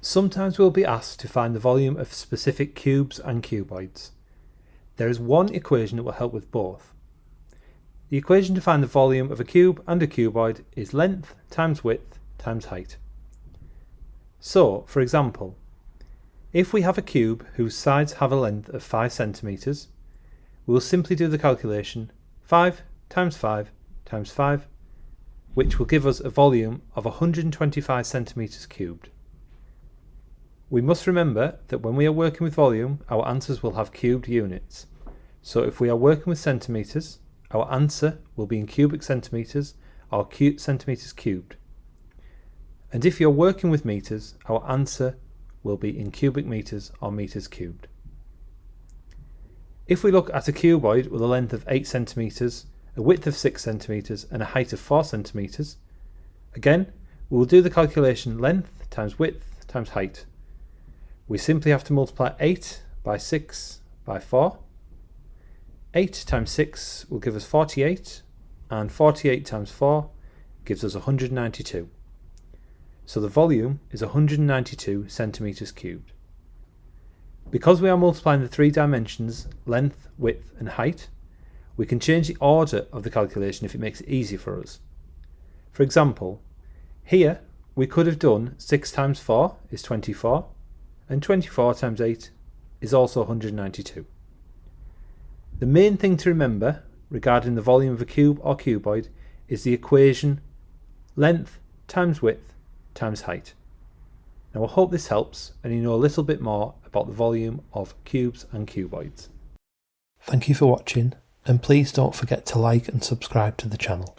Sometimes we'll be asked to find the volume of specific cubes and cuboids. There is one equation that will help with both. The equation to find the volume of a cube and a cuboid is length times width times height. So, for example, if we have a cube whose sides have a length of 5 centimeters, we will simply do the calculation 5 times 5 times 5, which will give us a volume of 125 centimeters cubed. We must remember that when we are working with volume, our answers will have cubed units. So if we are working with centimeters, our answer will be in cubic centimeters or centimeters cubed. And if you're working with meters, our answer will be in cubic meters or meters cubed. If we look at a cuboid with a length of 8 centimeters, a width of 6 centimeters and a height of 4 centimeters, again, we will do the calculation length times width times height. We simply have to multiply 8 by 6 by 4. 8 times 6 will give us 48, and 48 times 4 gives us 192. So the volume is 192 centimeters cubed. Because we are multiplying the three dimensions, length, width and height, we can change the order of the calculation if it makes it easy for us. For example, here we could have done 6 times 4 is 24, and 24 times 8 is also 192. The main thing to remember regarding the volume of a cube or cuboid is the equation length times width times height. Now I hope this helps and you know a little bit more about the volume of cubes and cuboids. Thank you for watching, and please don't forget to like and subscribe to the channel.